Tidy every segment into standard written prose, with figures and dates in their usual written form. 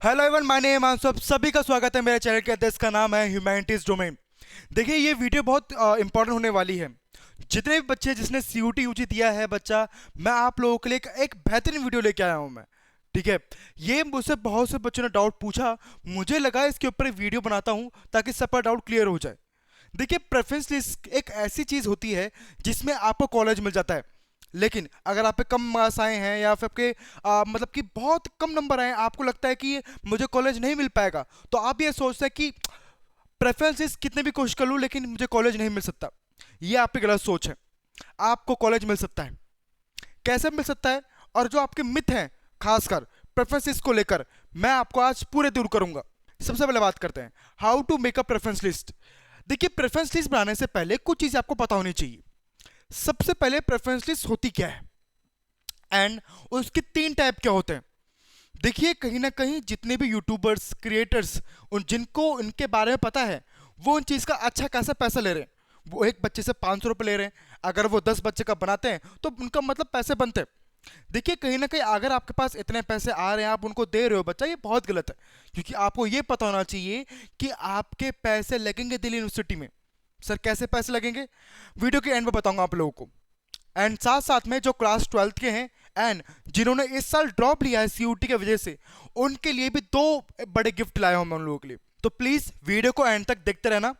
Hello everyone, my name है, आप सभी का स्वागत है मेरे चैनल के अंदर। इसका नाम है ह्यूमैनिटीज डोमेन। देखिए, ये वीडियो बहुत इंपॉर्टेंट होने वाली है। जितने भी बच्चे जिसने सीयूटी यूजी दिया है बच्चा, मैं आप लोगों के लिए एक बेहतरीन वीडियो लेके आया हूं मैं। ठीक है, ये मुझसे बहुत से बच्चों ने डाउट पूछा। मुझे लगा इसके ऊपर एक वीडियो बनाता हूं ताकि सबका डाउट क्लियर हो जाए। देखिए, प्रेफरेंस लिस्ट एक ऐसी चीज होती है जिसमें आपको कॉलेज मिल जाता है। लेकिन अगर आप पे कम मार्क्स आए हैं या फिर आपके मतलब कि बहुत कम नंबर आए हैं, आपको लगता है कि मुझे कॉलेज नहीं मिल पाएगा, तो आप ये सोचते हैं कि प्रेफरेंसेस कितने भी कोशिश कर लूं लेकिन मुझे कॉलेज नहीं मिल सकता। ये आपकी गलत सोच है। आपको कॉलेज मिल सकता है। कैसे मिल सकता है? और जो आपके मिथ हैं, खासकर प्रेफरेंसेस को लेकर, मैं आपको आज पूरे दूर करूंगा। सबसे पहले बात करते हैं how to make a preference list. देखिए, प्रेफरेंस लिस्ट बनाने से पहले कुछ चीजें आपको पता होनी चाहिए। सबसे पहले प्रेफरेंस लिस्ट होती क्या है एंड उसके तीन टाइप क्या होते हैं। देखिए, कहीं ना कहीं जितने भी यूट्यूबर्स क्रिएटर्स उन जिनको इनके बारे में पता है, वो उन चीज़ का अच्छा खासा पैसा ले रहे हैं। वो एक बच्चे से 500 रुपये ले रहे हैं। अगर वो 10 बच्चे का बनाते हैं तो उनका मतलब पैसे बनते हैं। देखिए, कहीं ना कहीं अगर आपके पास इतने पैसे आ रहे हैं, आप उनको दे रहे हो बच्चा, ये बहुत गलत है। क्योंकि आपको ये पता होना चाहिए कि आपके पैसे लगेंगे दिल्ली यूनिवर्सिटी में। सर, कैसे पैसे लगेंगे, वीडियो के एंड में बताऊंगा आप लोगों को। एंड साथ साथ में जो क्लास 12th के हैं एंड जिन्होंने इस साल ड्रॉप लिया है सीयूटी की वजह से, उनके लिए भी दो बड़े गिफ्ट लाए हूं मैं उन लोगों के लिए। तो प्लीज वीडियो को एंड तक देखते रहना।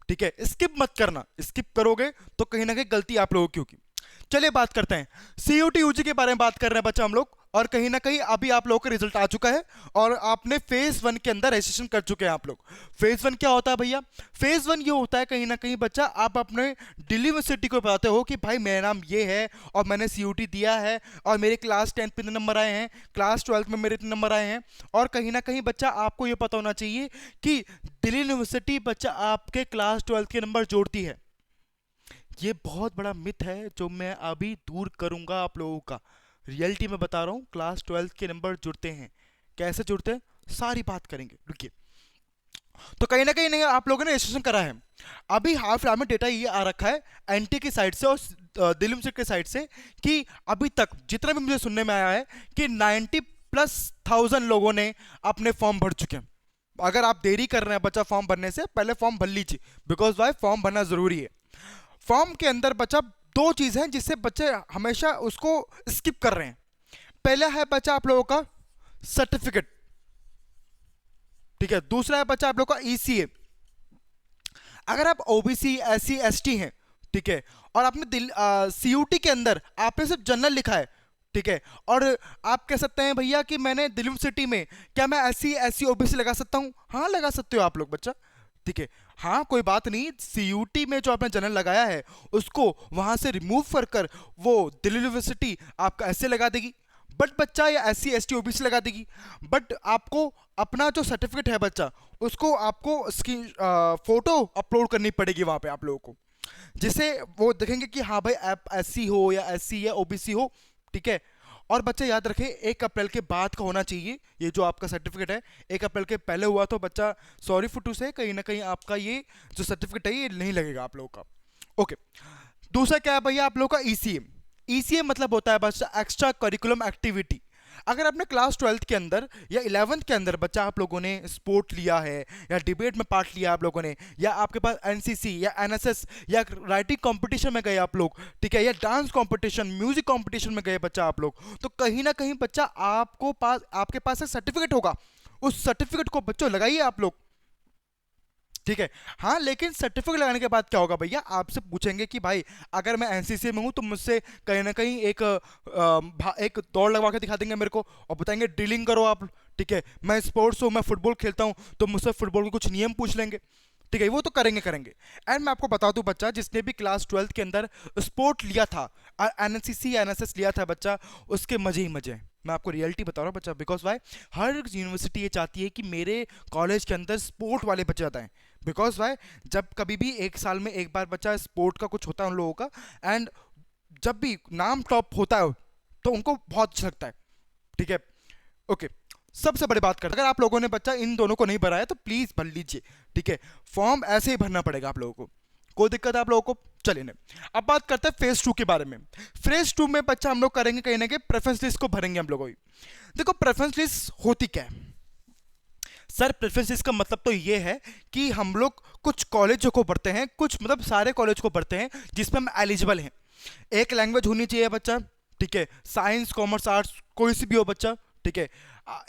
ठीक है, स्किप मत करना। स्किप करोगे तो कहीं ना कहीं गलती आप लोगों की होगी। चलिए बात करते हैं सीयूटी यूजी के बारे में। बात कर रहे हैं बच्चा हम लोग, और कहीं ना कहीं अभी आप लोगों का रिजल्ट आ चुका है और आपने फेज वन के अंदर रजिस्ट्रेशन कर चुके हैं आप लोग। फेज वन क्या होता है भैया? फेज वन ये होता है कहीं ना कहीं बच्चा, आप अपने दिल्ली यूनिवर्सिटी को बताते हो कि भाई मेरा नाम ये है और मैंने सीयूटी दिया है और मेरे क्लास 10th में इतने नंबर आए हैं, क्लास 12th में मेरे इतने नंबर आए हैं। और कहीं ना कहीं बच्चा आपको ये पता होना चाहिए कि दिल्ली यूनिवर्सिटी बच्चा आपके क्लास 12th के नंबर जोड़ती है। ये बहुत बड़ा मिथ है जो मैं अभी दूर करूंगा आप लोगों का। रियलिटी में बता रहा हूँ, क्लास 12th के नंबर जुड़ते हैं। कैसे जुड़ते हैं, सारी बात करेंगे, रुकिए। तो कहीं ना कहीं नहीं, आप लोगों ने रजिस्ट्रेशन करा है। अभी हाल फिलहाल में डेटा ये आ रखा है एनटी की साइड से और दिल्ली यूनिवर्सिटी की साइड से कि अभी तक जितना भी मुझे सुनने में आया है कि 90+ लोगों ने अपने फॉर्म भर चुके हैं। अगर आप देरी कर रहे हैं बच्चा फॉर्म भरने से, पहले फॉर्म भर लीजिए, बिकॉज वाई फॉर्म भरना जरूरी है। फॉर्म के अंदर बच्चा दो चीज हैं जिससे बच्चे हमेशा उसको स्किप कर रहे हैं। पहला है बच्चा आप लोगों का सर्टिफिकेट। ठीक है, दूसरा है बच्चा आप लोगों का ईसीए। अगर आप ओबीसी एससी एसटी हैं, ठीक है, और आपने सीयूटी के अंदर आपने सिर्फ जनरल लिखा है, ठीक है, और आप कह सकते हैं भैया कि मैंने दिल्ली यूनिवर्सिटी में, क्या मैं एससी एससी ओबीसी लगा सकता हूं? हाँ, लगा सकते हो आप लोग बच्चा। ठीक है, हाँ, कोई बात नहीं। सीयूटी में जो आपने जनरल लगाया है उसको वहां से रिमूव कर कर वो दिल्ली यूनिवर्सिटी आपका ऐसे लगा देगी। बट बच्चा या S C S T OBC लगा देगी। बट आपको अपना जो सर्टिफिकेट है बच्चा, उसको आपको उसकी फोटो अपलोड करनी पड़ेगी वहां पे आप लोगों को, जिससे वो देखेंगे कि हाँ भाई आप एससी हो या एससी या ओबीसी हो। ठीक है, और बच्चे याद रखें 1 अप्रैल के बाद का होना चाहिए। ये जो आपका सर्टिफिकेट है 1 अप्रैल के पहले हुआ तो बच्चा, सॉरी फॉर टू से, कहीं ना कहीं आपका ये जो सर्टिफिकेट है ये नहीं लगेगा आप लोगों का। ओके, दूसरा क्या है भैया आप लोग का ईसीए। ईसीए मतलब होता है बच्चा एक्स्ट्रा करिकुलम एक्टिविटी। अगर आपने क्लास 12th के अंदर या 11th के अंदर बच्चा आप लोगों ने स्पोर्ट लिया है या डिबेट में पार्ट लिया आप लोगों ने, या आपके पास एनसीसी या एनएसएस या राइटिंग कंपटीशन में गए आप लोग, ठीक है, या डांस कंपटीशन म्यूजिक कंपटीशन में गए बच्चा आप लोग, तो कहीं ना कहीं बच्चा आपके पास एक सर्टिफिकेट होगा। उस सर्टिफिकेट को बच्चों लगाइए आप लोग। ठीक है, हाँ, लेकिन सर्टिफिकेट लगाने के बाद क्या होगा भैया, आपसे पूछेंगे कि भाई अगर मैं एनसीसी में हूं तो मुझसे कहीं ना कहीं एक दौड़ लगवा के दिखा देंगे मेरे को और बताएंगे ड्रिलिंग करो आप। ठीक है, मैं स्पोर्ट्स हूं, मैं फुटबॉल खेलता हूं, तो मुझसे फुटबॉल के कुछ नियम पूछ लेंगे। ठीक है, वो तो करेंगे करेंगे। एंड मैं आपको बता दूं बच्चा, जिसने भी क्लास 12th के अंदर स्पोर्ट लिया था, एनसीसी एनएसएस लिया था बच्चा, उसके मजे ही मजे हैं। मैं आपको रियलिटी बता रहा हूँ बच्चा, बिकॉज वाई हर यूनिवर्सिटी ये चाहती है कि मेरे कॉलेज के अंदर स्पोर्ट वाले बच्चे ज़्यादा हैं। बिकॉज वाई जब कभी भी एक साल में एक बार बच्चा स्पोर्ट का कुछ होता है उन लोगों का, एंड जब भी नाम टॉप होता है तो उनको बहुत अच्छा लगता है। ठीक है, ओके। सबसे बड़ी बात करते, अगर आप लोगों ने बच्चा इन दोनों को नहीं भरा है तो प्लीज भर लीजिए। ठीक है, फॉर्म ऐसे ही भरना पड़ेगा आप लोगों को, कोई दिक्कत है आप लोगों को? चलिए नहीं, अब बात करते हैं फेज 2 के बारे में। फेज 2 में बच्चा हम लोग करेंगे कहीं ना कहीं प्रेफरेंस लिस्ट को भरेंगे हम लोग। देखो, प्रेफरेंस लिस्ट होती क्या है? सर प्रेफरेंसेस का मतलब तो ये है कि हम लोग कुछ कॉलेजों को पढ़ते हैं, कुछ मतलब सारे कॉलेज को पढ़ते हैं जिसमें हम एलिजिबल हैं। एक लैंग्वेज होनी चाहिए बच्चा, ठीक है, साइंस कॉमर्स आर्ट्स कोई सी भी हो बच्चा, ठीक है।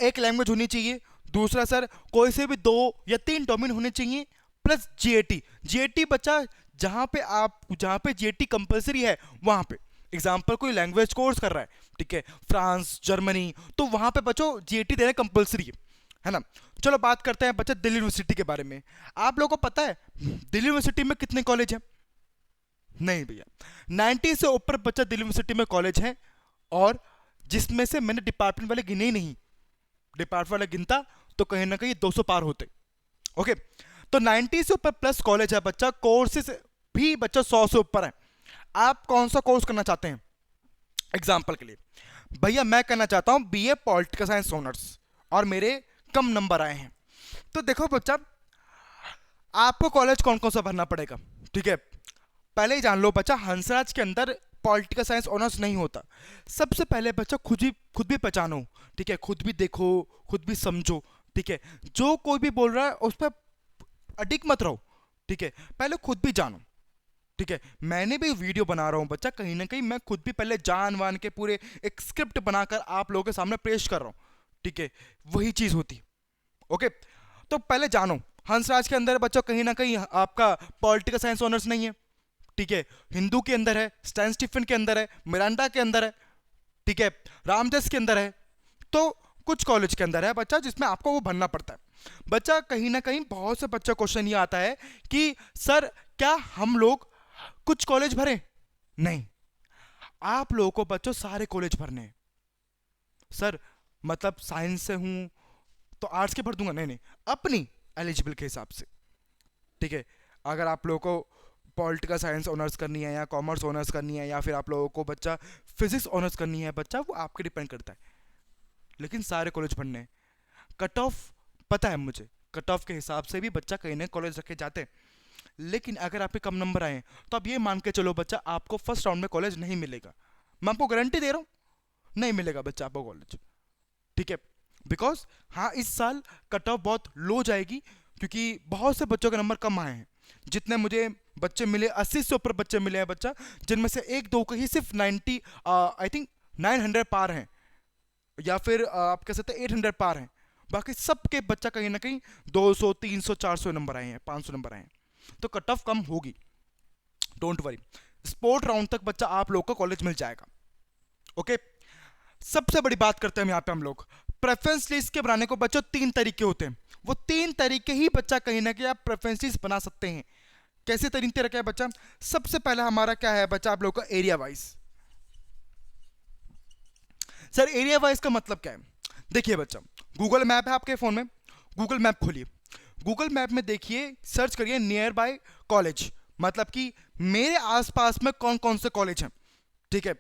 एक लैंग्वेज होनी चाहिए। दूसरा सर कोई से भी 2 या 3 डोमेन होने चाहिए, प्लस जीएटी। जीएटी बच्चा जहाँ पे जीएटी कंपलसरी है वहाँ पे, एग्जाम्पल कोई लैंग्वेज कोर्स कर रहा है, ठीक है, फ्रांस जर्मनी, तो वहाँ पे बच्चों जीएटी देना कंपलसरी है ना। चलो बात करते हैं बच्चा दिल्ली यूनिवर्सिटी के बारे में। आप लोगों को पता है दिल्ली यूनिवर्सिटी में कितने कॉलेज हैं? नहीं भैया, 90 से ऊपर बच्चा दिल्ली यूनिवर्सिटी में कॉलेज है, और जिसमें से मैंने डिपार्टमेंट वाले गिने ही नहीं। डिपार्टमेंट वाले गिनता तो कहीं ना कहीं 200 पार होते। ओके, तो 90 से ऊपर प्लस कॉलेज है बच्चा, कोर्सेज भी बच्चा 100 से ऊपर है। आप कौन सा कोर्स करना चाहते हैं? एग्जाम्पल के लिए भैया मैं करना चाहता हूं बीए पॉलिटिकल साइंस ऑनर्स, और मेरे कम नंबर आए हैं। तो देखो बच्चा, आपको कॉलेज कौन कौन सा भरना पड़ेगा, ठीक है। पहले ही जान लो बच्चा, हंसराज के अंदर पॉलिटिकल साइंस ऑनर्स नहीं होता। सबसे पहले बच्चा खुद भी पहचानो, ठीक है, खुद भी देखो, खुद भी समझो, ठीक है। जो कोई भी बोल रहा है उस पर अडिग मत रहो, ठीक है, पहले खुद भी जानो, ठीक है। मैंने भी वीडियो बना रहा हूं बच्चा, कहीं ना कहीं मैं खुद भी पहले जान वान के पूरे एक स्क्रिप्ट बनाकर आप लोगों के सामने पेश कर रहा हूं, ठीक है। वही चीज होती, ओके। तो पहले जानो, हंसराज के अंदर बच्चों कहीं ना कहीं आपका पॉलिटिकल साइंस ऑनर्स नहीं है, ठीक है। हिंदू के अंदर है, स्टैन स्टीफन के अंदर है, मिरांडा के अंदर है, ठीक है, रामजस के अंदर है। तो कुछ कॉलेज के अंदर है बच्चा जिसमें आपको वो भरना पड़ता है। बच्चा कहीं ना कहीं बहुत से बच्चा क्वेश्चन ये आता है कि सर क्या हम लोग कुछ कॉलेज भरें? नहीं, आप लोगों को बच्चों सारे कॉलेज भरने हैं। सर मतलब साइंस से हूं तो आर्ट्स के भर दूंगा? नहीं नहीं, अपनी एलिजिबल के हिसाब से, ठीक है। अगर आप लोगों को पॉलिटिकल साइंस ऑनर्स करनी है, या कॉमर्स ऑनर्स करनी है, या फिर आप लोगों को बच्चा फिजिक्स ऑनर्स करनी है बच्चा, वो आपके डिपेंड करता है, लेकिन सारे कॉलेज भरने हैं। कट ऑफ पता है मुझे, कट ऑफ के हिसाब से भी बच्चा कहीं ना कॉलेज रखे जाते हैं। लेकिन अगर आपके कम नंबर आए तो आप ये मान के चलो बच्चा, आपको फर्स्ट राउंड में कॉलेज नहीं मिलेगा। मैं आपको गारंटी दे रहा हूँ, नहीं मिलेगा बच्चा आपको कॉलेज, ठीक है। बिकॉज हाँ, इस साल कट ऑफ बहुत लो जाएगी, क्योंकि बहुत से बच्चों के नंबर कम आए हैं। जितने मुझे बच्चे मिले, 80 से ऊपर बच्चे मिले हैं बच्चा, जिनमें से एक दो के ही सिर्फ 90, आई थिंक 900 पार हैं, या फिर आप कह सकते हैं 800 पार हैं। बाकी सबके बच्चा कहीं ना कहीं 200 300 400 नंबर आए हैं, 500 नंबर आए हैं। तो कट ऑफ कम होगी, डोंट वरी। स्पोर्ट राउंड तक बच्चा आप लोग को कॉलेज मिल जाएगा, ओके। सबसे बड़ी बात करते हैं यहाँ पे हम लोग, प्रेफरेंस लिस्ट के बनाने को बच्चों 3 तरीके होते हैं। वो 3 तरीके ही बच्चा कहीं ना कहीं आप प्रेफरेंस लिस्ट बना सकते हैं। कैसे तरीके रखे हैं बच्चा? सबसे पहला हमारा क्या है बच्चा, आप लोगों का area wise. Sir area wise का मतलब क्या है? देखिए बच्चा, गूगल मैप है आपके फोन में, गूगल मैप खोलिए, गूगल मैप में देखिए, सर्च करिए नियर बाय कॉलेज, मतलब कि मेरे आसपास में कौन कौन से कॉलेज हैं, ठीक है।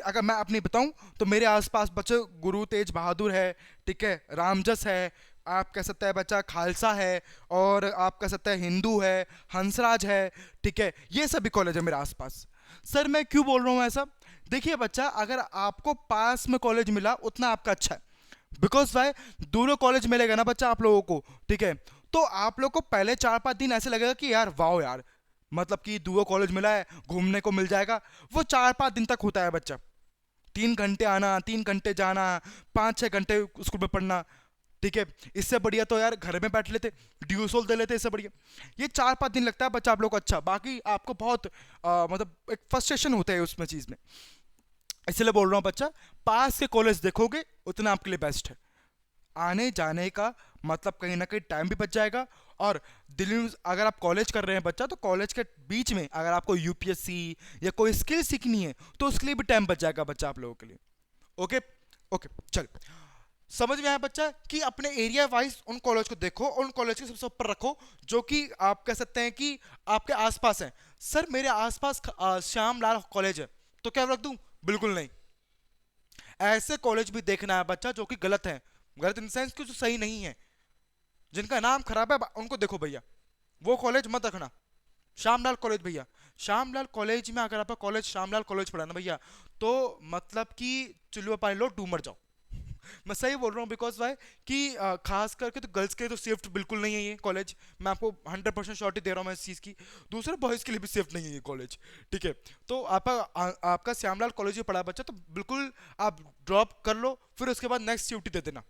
अगर मैं अपनी बताऊं तो मेरे आसपास बच्चे गुरु तेज बहादुर है, ठीक है, रामजस है, आप कह सकते हैं बच्चा खालसा है, और आप कह सकते हैं हिंदू है, हंसराज है, ठीक है। ये सभी कॉलेज है मेरे आसपास। सर मैं क्यों बोल रहा हूं ऐसा? देखिए बच्चा, अगर आपको पास में कॉलेज मिला उतना आपका अच्छा है, बिकॉज भाई दोनों कॉलेज मिलेगा ना बच्चा आप लोगों को, ठीक है। तो आप लोग को पहले 4-5 दिन ऐसे लगेगा कि यार वाओ यार, मतलब कि दुआ कॉलेज मिला है, घूमने को मिल जाएगा। वो 4-5 दिन तक होता है बच्चा, 3 घंटे आना, 3 घंटे जाना, 5-6 घंटे स्कूल में पढ़ना, ठीक है। इससे बढ़िया तो यार घर में बैठ लेते, ड्यूसोल दे लेते, इससे बढ़िया। ये 4-5 दिन लगता है बच्चा आप लोग को, अच्छा बाकी आपको बहुत मतलब एक फ्रस्ट्रेशन होता है उसमें चीज़ में। इसलिए बोल रहा हूँ बच्चा, पास के कॉलेज देखोगे उतना आपके लिए बेस्ट है। आने जाने का मतलब कहीं ना कहीं टाइम भी बच जाएगा। और दिल्ली में अगर आप कॉलेज कर रहे हैं बच्चा, तो कॉलेज के बीच में अगर आपको यूपीएससी या कोई स्किल सीखनी है तो उसके लिए भी टाइम बच जाएगा बच्चा आप लोगों के लिए, ओके। ओके चल, समझ में आया बच्चा कि अपने एरिया वाइज उन कॉलेज को देखो, उन कॉलेज के सबसे ऊपर रखो जो कि आप कह सकते हैं कि आपके आसपास है। सर मेरे आसपास श्याम लाल कॉलेज है, तो क्या रख दूं? बिल्कुल नहीं। ऐसे कॉलेज भी देखना है बच्चा जो कि गलत है, गलत इन सेंस कि जो सही नहीं है, जिनका नाम खराब है उनको देखो भैया, वो कॉलेज मत रखना। श्यामलाल कॉलेज भैया, श्यामलाल कॉलेज में अगर आपका कॉलेज श्यामलाल कॉलेज पढ़ा ना भैया, तो मतलब कि चुल्लू पानी लो डूब मर जाओ। मैं सही बोल रहा हूँ बिकॉज वाई कि खास करके तो गर्ल्स के लिए तो सेफ बिल्कुल नहीं है ये कॉलेज, मैं आपको 100% श्योरिटी दे रहा हूँ मैं इस चीज़ की। दूसरे बॉयज़ के लिए भी सेफ नहीं है ये कॉलेज, ठीक है। तो आपका श्यामलाल कॉलेज में पढ़ा बच्चा तो बिल्कुल आप ड्रॉप कर लो, फिर उसके बाद नेक्स्ट सीयूटी दे देना।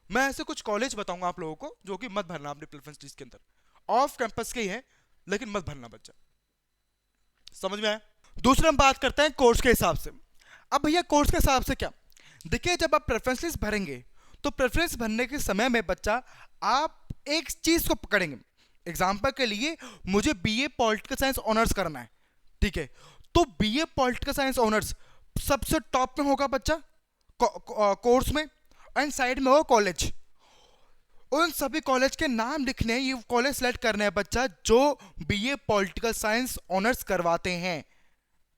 मैं ऐसे कुछ कॉलेज बताऊंगा आप लोगों को जो कि मत भरना अपनी प्रेफरेंस लिस्ट के अंदर, ऑफ कैंपस के ही हैं लेकिन मत भरना बच्चा, समझ में आया। दूसरा हम बात करते हैं कोर्स के हिसाब से। अब भैया कोर्स के हिसाब से क्या, देखिए जब आप प्रेफरेंस लिस्ट भरेंगे तो प्रेफरेंस भरने के समय में बच्चा आप एक चीज को पकड़ेंगे। एग्जाम्पल के लिए मुझे बीए पॉलिटिकल साइंस ऑनर्स करना है, ठीक है, तो बीए पॉलिटिकल साइंस ऑनर्स सबसे टॉप में होगा बच्चा कोर्स में, एंड साइड में होगा कॉलेज। उन सभी कॉलेज के नाम लिखने हैं, ये कॉलेज सेलेक्ट करने हैं बच्चा जो बीए पॉलिटिकल साइंस ऑनर्स करवाते हैं।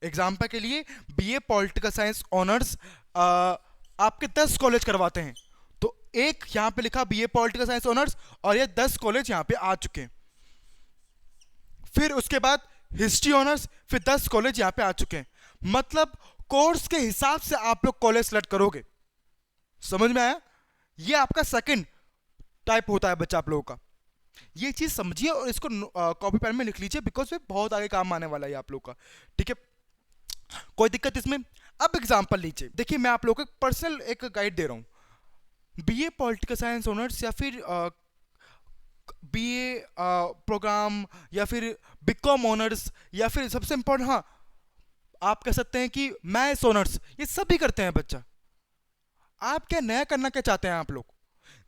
एग्जाम्पल के लिए बीए पॉलिटिकल साइंस ऑनर्स आपके 10 कॉलेज करवाते हैं, तो एक यहां पे लिखा बीए पॉलिटिकल साइंस ऑनर्स और ये 10 कॉलेज यहां पे आ चुके हैं। फिर उसके बाद हिस्ट्री ऑनर्स, फिर 10 कॉलेज यहां पे आ चुके हैं। मतलब कोर्स के हिसाब से आप लोग कॉलेज सेलेक्ट करोगे, समझ में आया। ये आपका सेकंड टाइप होता है बच्चा आप लोगों का, ये चीज समझिए और इसको कॉपी पेन में लिख लीजिए बिकॉज ये बहुत आगे काम आने वाला है आप लोग का, ठीक है, कोई दिक्कत इसमें। अब एग्जांपल लीजिए, देखिए मैं आप लोगों को पर्सनल एक गाइड दे रहा हूं, बीए पॉलिटिकल साइंस ऑनर्स या फिर बीए प्रोग्राम या फिर बीकॉम ऑनर्स या फिर सबसे इंपॉर्टेंट, हाँ आप कह सकते हैं कि मैथ्स ऑनर्स, ये सभी करते हैं बच्चा। आप क्या नया करना क्या चाहते हैं आप लोग,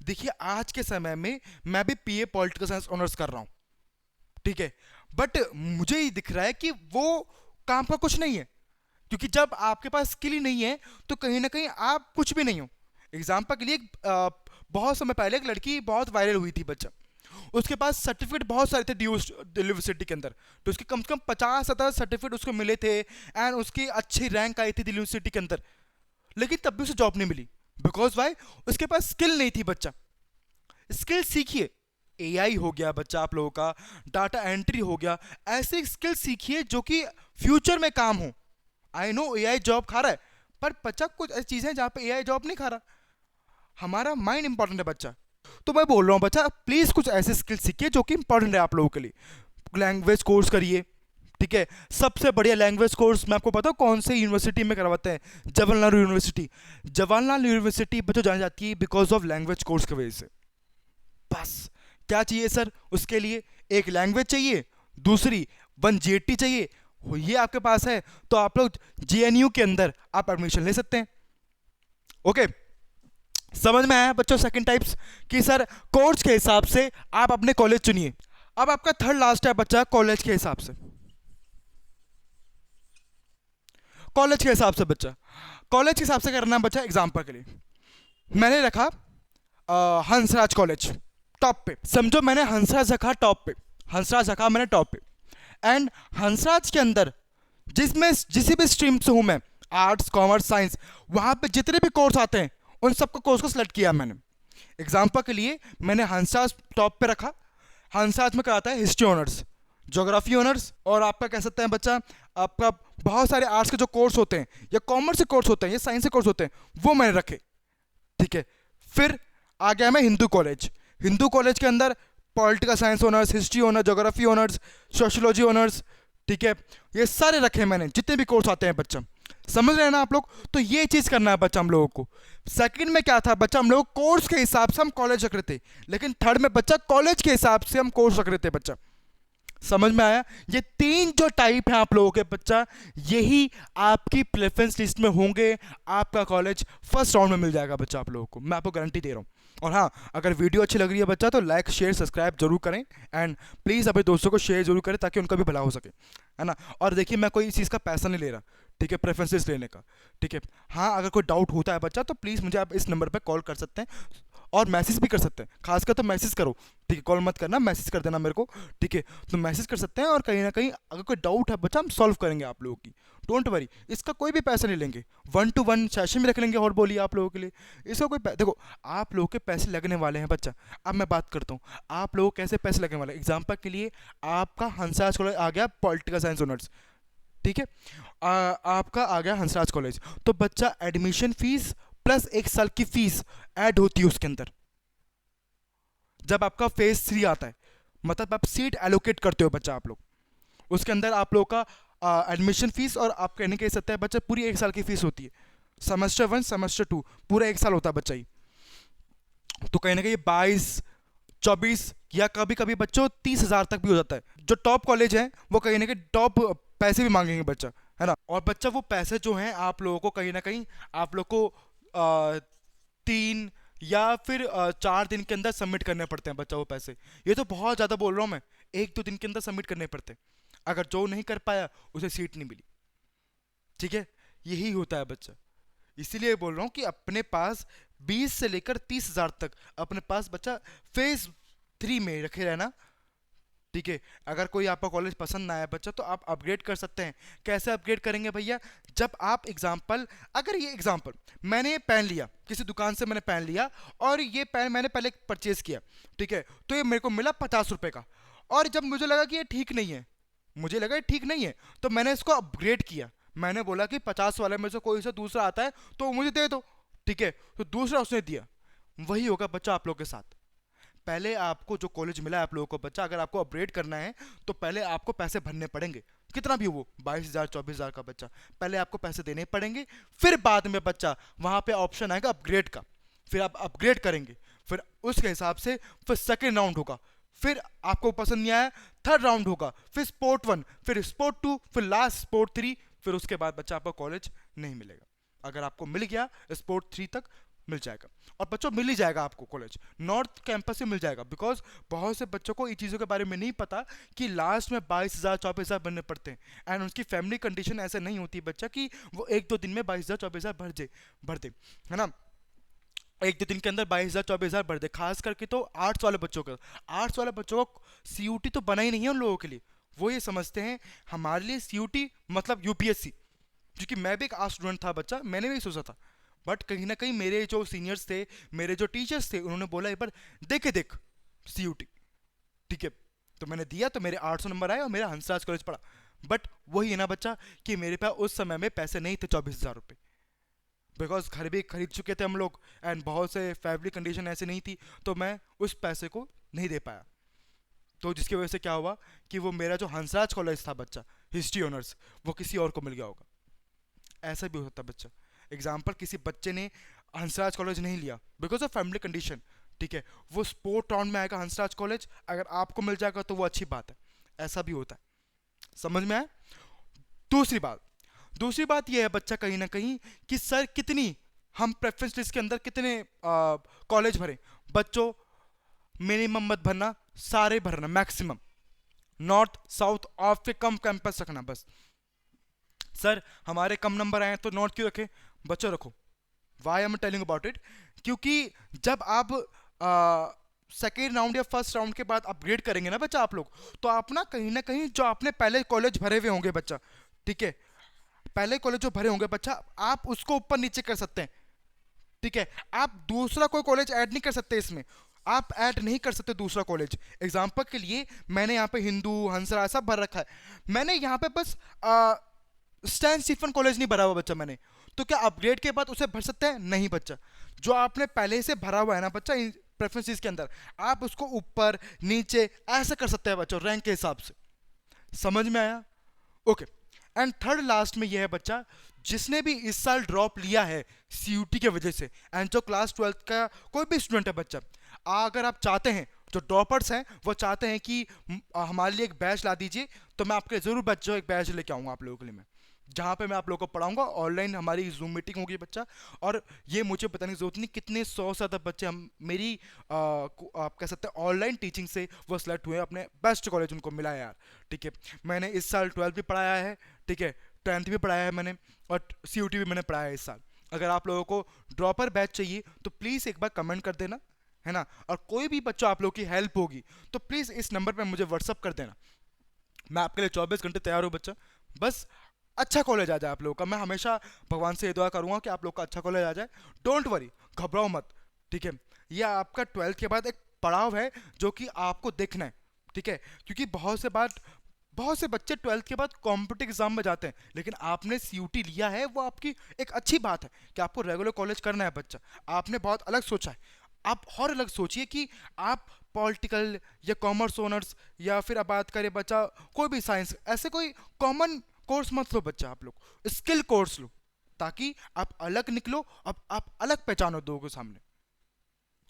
देखिए आज के समय में मैं भी बीए पॉलिटिकल साइंस ऑनर्स कर रहा हूं, ठीक है, बट मुझे ये दिख रहा है कि वो काम का कुछ नहीं है, क्योंकि जब आपके पास स्किल ही नहीं है तो कहीं ना कहीं आप कुछ भी नहीं हो। एग्जाम्पल के लिए बहुत समय पहले एक लड़की बहुत वायरल हुई थी बच्चा, उसके पास सर्टिफिकेट बहुत सारे थे यूनिवर्सिटी के अंदर, तो उसके कम से कम 50-70 सर्टिफिकेट उसको मिले थे एंड उसकी अच्छी रैंक आई थी यूनिवर्सिटी के अंदर, लेकिन तब भी उसे जॉब नहीं मिली। बिकॉज वाई, उसके पास स्किल नहीं थी बच्चा। स्किल सीखिए, एआई हो गया बच्चा आप लोगों का, डाटा एंट्री हो गया, ऐसे स्किल सीखिए जो कि फ्यूचर में काम हो। आई नो एआई जॉब खा रहा है, पर बच्चा कुछ ऐसी चीजें जहां पे एआई जॉब नहीं खा रहा, हमारा माइंड इंपॉर्टेंट है बच्चा। तो मैं बोल रहा हूं बच्चा प्लीज कुछ ऐसे स्किल सीखिए जो कि इंपॉर्टेंट है आप लोगों के लिए। लैंग्वेज कोर्स करिए, ठीक है, सबसे बढ़िया लैंग्वेज कोर्स मैं आपको बताऊं कौन से यूनिवर्सिटी में करवाते हैं, जवाहरलाल यूनिवर्सिटी। जवाहरलाल यूनिवर्सिटी बच्चों जानी जाती है बिकॉज ऑफ लैंग्वेज कोर्स की वजह से। बस क्या चाहिए सर उसके लिए, एक लैंग्वेज चाहिए, दूसरी 1 जीएटी चाहिए, ये आपके पास है तो आप लोग जेएनयू के अंदर आप एडमिशन ले सकते हैं। ओके, समझ में आया बच्चों सेकंड टाइप्स कि सर कोर्स के हिसाब से आप अपने कॉलेज चुनिए। अब आपका थर्ड लास्ट है बच्चा कॉलेज के हिसाब से। कॉलेज के हिसाब से बच्चा, कॉलेज के हिसाब से करना है बच्चा। एग्जाम्पल के लिए मैंने रखा हंसराज कॉलेज टॉप पे, समझो मैंने हंसराज रखा टॉप पे, हंसराज रखा मैंने टॉप पे, एंड हंसराज के अंदर जिस भी स्ट्रीम से हूं मैं, आर्ट्स कॉमर्स साइंस, वहां पे जितने भी कोर्स आते हैं उन सबको कोर्स को सिलेक्ट किया मैंने। एग्जाम्पल के लिए मैंने हंसराज टॉप पे रखा, हंसराज में कराता है हिस्ट्री ऑनर्स, ज्योग्राफी ऑनर्स, और आपका कह सकते हैं बच्चा आपका बहुत सारे आर्ट्स के जो कोर्स होते हैं या कॉमर्स के कोर्स होते हैं या साइंस के कोर्स होते हैं वो मैंने रखे, ठीक है। फिर आ गया मैं हिंदू कॉलेज, हिंदू कॉलेज के अंदर political science honours, history honours, geography honours, sociology honours, ठीक है, ये सारे रखे मैंने जितने भी कोर्स आते हैं बच्चा, समझ रहे हैं ना आप लोग। तो ये चीज करना है बच्चा हम लोगों को। सेकंड में क्या था बच्चा, हम लोग कोर्स के हिसाब से हम कॉलेज रख रहे थे, लेकिन थर्ड में बच्चा कॉलेज के हिसाब से हम कोर्स रख रहे थे बच्चा, समझ में आया। ये 3 जो टाइप है आप लोगों के बच्चा, यही आपकी प्रेफरेंस लिस्ट में होंगे, आपका कॉलेज फर्स्ट राउंड में मिल जाएगा बच्चा आप लोगों को, मैं आपको गारंटी दे रहा हूँ। और हाँ, अगर वीडियो अच्छी लग रही है बच्चा तो लाइक शेयर सब्सक्राइब जरूर करें, एंड प्लीज़ अपने दोस्तों को शेयर जरूर करें ताकि उनका भी भला हो सके, है ना। और देखिए मैं कोई इस चीज़ का पैसा नहीं ले रहा, ठीक है, प्रेफरेंसेस लेने का, ठीक है। हाँ, अगर कोई डाउट होता है बच्चा तो प्लीज़ मुझे आप इस नंबर पर कॉल कर सकते हैं और मैसेज भी कर सकते हैं, खासकर तो मैसेज करो, ठीक है, कॉल मत करना, मैसेज कर देना मेरे को, ठीक है। तो मैसेज कर सकते हैं और कहीं ना कहीं अगर कोई डाउट है बच्चा हम सॉल्व करेंगे आप लोगों की, डोंट वरी। इसका कोई भी पैसा नहीं लेंगे, 1-to-1 सेशन भी रख लेंगे और बोलिए आप लोगों के लिए, इसका कोई देखो आप लोगों के पैसे लगने वाले हैं बच्चा। अब मैं बात करता हूँ आप लोगों कैसे पैसे लगने वाले हैं। एग्जाम्पल के लिए आपका हंसराज कॉलेज आ गया पॉलिटिकल साइंस ऑनर्स, ठीक है, आपका आ गया हंसराज कॉलेज, तो बच्चा एडमिशन फीस प्लस 1 साल की फीस ऐड होती है उसके अंदर। जब आपका फेज 3 आता है, मतलब आप सीट एलोकेट करते हो बच्चा आप लोग, उसके अंदर आप लोगों का एडमिशन फीस और आप कहने के सकते हैं बच्चा पूरी 1 साल की फीस होती है। सेमेस्टर 1 सेमेस्टर 2 पूरा 1 साल होता है बच्चा ही। तो कहीं ना कहीं 22 24 या कभी कभी बच्चों 30,000 तक भी हो जाता है। जो टॉप कॉलेज है वो कहीं ना कहीं टॉप पैसे भी मांगेंगे बच्चा, है ना। और बच्चा वो पैसे जो हैं आप लोगों को कहीं ना कहीं आप लोग को 3 या फिर 4 दिन के अंदर सबमिट करने पड़ते हैं बच्चा वो पैसे। ये तो बहुत ज़्यादा बोल रहा हूँ मैं, 1 2 दिन के अंदर सबमिट करने पड़ते हैं। अगर जो नहीं कर पाया उसे सीट नहीं मिली, ठीक है। यही होता है बच्चा। इसीलिए बोल रहा हूँ कि अपने पास 20 से लेकर 30,000 तक अपने पास बच्चा फेज 3 में रखे रहना, ठीक है। अगर कोई आपका कॉलेज पसंद ना आया बच्चा तो आप अपग्रेड कर सकते हैं। कैसे अपग्रेड करेंगे भैया? जब आप एग्जाम्पल, अगर ये एग्जाम्पल मैंने ये पेन लिया किसी दुकान से, मैंने पेन लिया और ये पेन मैंने पहले परचेज किया, ठीक है, तो ये मेरे को मिला 50 रुपए का। और जब मुझे लगा कि ये ठीक नहीं है, मुझे लगा ये ठीक नहीं है, तो मैंने इसको अपग्रेड किया। मैंने बोला कि 50 वाले में से कोई सा दूसरा आता है तो वो मुझे दे दो, ठीक है। तो दूसरा उसने दिया। वही होगा बच्चा आप लोग के साथ। पहले आपको जो कॉलेज मिला है आप लोगों को बच्चा, अगर आपको अपग्रेड करना है तो पहले आपको पैसे भरने पड़ेंगे, कितना भी हो वो 22,000 24,000 का बच्चा, पहले आपको पैसे देने पड़ेंगे। फिर बाद में बच्चा वहां पे ऑप्शन आएगा अपग्रेड का, फिर आप अपग्रेड करेंगे, फिर उसके हिसाब से फिर सेकेंड राउंड होगा, फिर आपको पसंद नहीं आया थर्ड राउंड होगा, फिर स्पोर्ट 1, फिर स्पोर्ट 2, फिर लास्ट स्पोर्ट 3, फिर उसके बाद बच्चा आपको कॉलेज नहीं मिलेगा। अगर आपको मिल गया स्पोर्ट 3 तक मिल जाएगा, और बच्चों मिल ही जाएगा आपको कॉलेज, नॉर्थ कैंपस से मिल जाएगा। बिकॉज बहुत से बच्चों को इन चीज़ों के बारे में नहीं पता कि लास्ट में 22,000 24,000 बनने पड़ते हैं, एंड उनकी फैमिली कंडीशन ऐसे नहीं होती बच्चा कि वो 1 2 दिन में 22,000 24,000 भर दे, है ना। 1 2 दिन के अंदर 22,000 24,000 भर दे, खास करके तो आर्ट्स वाले बच्चों का। आर्ट्स वाले बच्चों को सीयूटी तो बना ही नहीं है उन लोगों के लिए। वो ये समझते हैं हमारे लिए सीयूटी मतलब यूपीएससी, क्योंकि मैं भी एक आर्ट्स स्टूडेंट था बच्चा, मैंने भी सोचा था। बट कहीं ना कहीं मेरे जो सीनियर्स थे, मेरे जो टीचर्स थे, उन्होंने बोला एक बार देख सीयूटी, ठीक है। तो मैंने दिया, तो मेरे 800 नंबर आए और मेरा हंसराज कॉलेज पढ़ा। बट वही है ना बच्चा कि मेरे पास उस समय में पैसे नहीं थे 24,000 रुपये, बिकॉज घर भी खरीद चुके थे हम लोग, एंड बहुत से फैमिली कंडीशन ऐसे नहीं थी, तो मैं उस पैसे को नहीं दे पाया। तो जिसकी वजह से क्या हुआ कि वो मेरा जो हंसराज कॉलेज था बच्चा, हिस्ट्री ऑनर्स, वो किसी और को मिल गया होगा। ऐसा भी हो सकता है बच्चा। एग्जाम्पल, किसी बच्चे ने हंसराज कॉलेज नहीं लिया बिकॉज ऑफ फैमिली कंडीशन, ठीक है, वो स्पोर्ट राउंड में आएगा हंसराज कॉलेज, अगर आपको मिल जाएगा तो वो अच्छी बात है। ऐसा भी होता है, समझ में आया। दूसरी बात यह है बच्चा कहीं ना कहीं कि सर कितनी हम प्रेफरेंस लिस्ट के अंदर कितने कॉलेज भरें। बच्चों मिनिमम मत भरना, सारे भरना मैक्सिमम, नॉर्थ साउथ ऑफ के कम कैंपस रखना बस। सर हमारे कम नंबर आए तो नॉर्थ क्यों रखें? बच्चों रखो। Why am telling about it, क्योंकि जब आप सेकेंड राउंड या फर्स्ट राउंड के बाद अपग्रेड करेंगे ना बच्चा आप लोग, तो आप ना कहीं जो आपने पहले कॉलेज भरे हुए होंगे बच्चा, ठीक है, पहले कॉलेज जो भरे होंगे बच्चा, आप उसको ऊपर नीचे कर सकते हैं, ठीक है। आप दूसरा कोई कॉलेज ऐड नहीं कर सकते इसमें, आप ऐड नहीं कर सकते दूसरा कॉलेज। एग्जाम्पल के लिए मैंने यहाँ पे हिंदू हंसरा सब भर रखा है, मैंने यहाँ पे बस स्टैन स्टीफन कॉलेज नहीं भरा हुआ बच्चा मैंने, तो क्या अपग्रेड के बाद उसे भर सकते हैं? नहीं बच्चा। जो आपने पहले से भरा हुआ है ना बच्चा प्रेफरेंसेस के अंदर, आप उसको ऊपर नीचे ऐसा कर सकते हैं बच्चों, रैंक के हिसाब से। समझ में आया? ओके। एंड थर्ड लास्ट में यह है बच्चा, जिसने भी इस साल ड्रॉप लिया है सीयूटी के वजह से, एंड जो क्लास 12 का कोई भी स्टूडेंट है बच्चा, अगर आप चाहते हैं, जो ड्रॉपर्स हैं वो चाहते हैं कि हमारे लिए एक बैच ला दीजिए, तो मैं आपके जरूर बच्चों एक बैच लेके आऊँगा आप लोगों के लिए, मैं जहाँ पे मैं आप लोगों को पढ़ाऊंगा। ऑनलाइन हमारी जूम मीटिंग होगी बच्चा, और ये मुझे बताने की जरूरत नहीं कितने 100 से ज़्यादा बच्चे हम मेरी आप कह सकते हैं ऑनलाइन टीचिंग से वो सिलेक्ट हुए, अपने बेस्ट कॉलेज उनको मिला है यार, ठीक है। मैंने इस साल 12th भी पढ़ाया है, ठीक है, 10th भी पढ़ाया है मैंने, और सीयूटी भी मैंने पढ़ाया है इस साल। अगर आप लोगों को ड्रॉपर बैच चाहिए तो प्लीज़ एक बार कमेंट कर देना, है ना। और कोई भी बच्चा आप लोगों की हेल्प होगी तो प्लीज़ इस नंबर पर मुझे व्हाट्सअप कर देना, मैं आपके लिए 24 घंटे तैयार हूँ बच्चा। बस अच्छा कॉलेज आ जाए आप लोगों का, मैं हमेशा भगवान से ये दुआ करूंगा कि आप लोग का अच्छा कॉलेज आ जाए। डोंट वरी, घबराओ मत, ठीक है। यह आपका 12th के बाद एक पड़ाव है जो कि आपको देखना है, ठीक है, क्योंकि बहुत से बार बहुत से बच्चे 12th के बाद कॉम्पिटिटिव एग्जाम में जाते हैं, लेकिन आपने सीयूटी लिया है वो आपकी एक अच्छी बात है कि आपको रेगुलर कॉलेज करना है बच्चा। आपने बहुत अलग सोचा है। आप और अलग सोचिए कि आप पॉलिटिकल या कॉमर्स ऑनर्स, या फिर अब बात करें बच्चा कोई भी साइंस, ऐसे कोई कॉमन कोर्स मत लो बच्चा, आप लोग स्किल कोर्स लो, ताकि आप अलग निकलो, अब आप अलग पहचानो लोगों के सामने।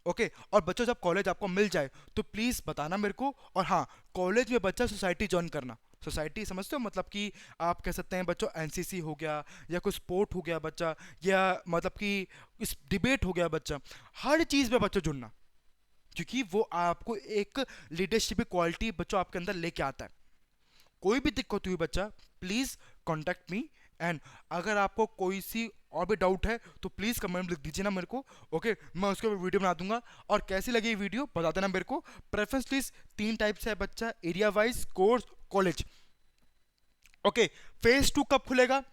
ओके और बच्चों जब कॉलेज आपको मिल जाए तो प्लीज़ बताना मेरे को। और हाँ, कॉलेज में बच्चा सोसाइटी ज्वाइन करना। सोसाइटी समझते हो, मतलब कि आप कह सकते हैं बच्चों एनसीसी हो गया, या कोई स्पोर्ट हो गया बच्चा, या मतलब कि इस डिबेट हो गया बच्चा, हर चीज़ में बच्चों जुड़ना, क्योंकि वो आपको एक लीडरशिप क्वालिटी बच्चों आपके अंदर लेके आता है। कोई भी दिक्कत हुई बच्चा, प्लीज कॉन्टेक्ट मी। एंड अगर आपको कोई सी और भी डाउट है तो प्लीज कमेंट लिख दीजिए ना मेरे को। ओके मैं उसके ऊपर वीडियो बना दूंगा। और कैसी लगी ये वीडियो बता देना मेरे को। प्रेफरेंस लिस्ट 3 टाइप से है बच्चा, area wise, course, college. Okay phase 2 कब खुलेगा?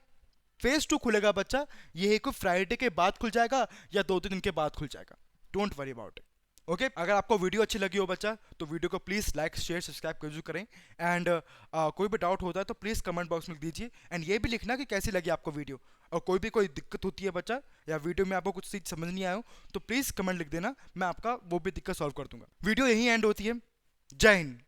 फेज 2 खुलेगा बच्चा, ये एक फ्राइडे के बाद खुल जाएगा या 2 दिन के बाद खुल जाएगा। Don't worry about it. Okay अगर आपको वीडियो अच्छी लगी हो बच्चा तो वीडियो को प्लीज़ लाइक शेयर सब्सक्राइब जरूर करें। एंड कोई भी डाउट होता है तो प्लीज़ कमेंट बॉक्स में लिख दीजिए। एंड ये भी लिखना कि कैसी लगी आपको वीडियो, और कोई दिक्कत होती है बच्चा, या वीडियो में आपको कुछ चीज़ समझ नहीं आया हो तो प्लीज़ कमेंट लिख देना, मैं आपका वो भी दिक्कत सॉल्व कर दूंगा। वीडियो यहीं एंड होती है। जय हिंद।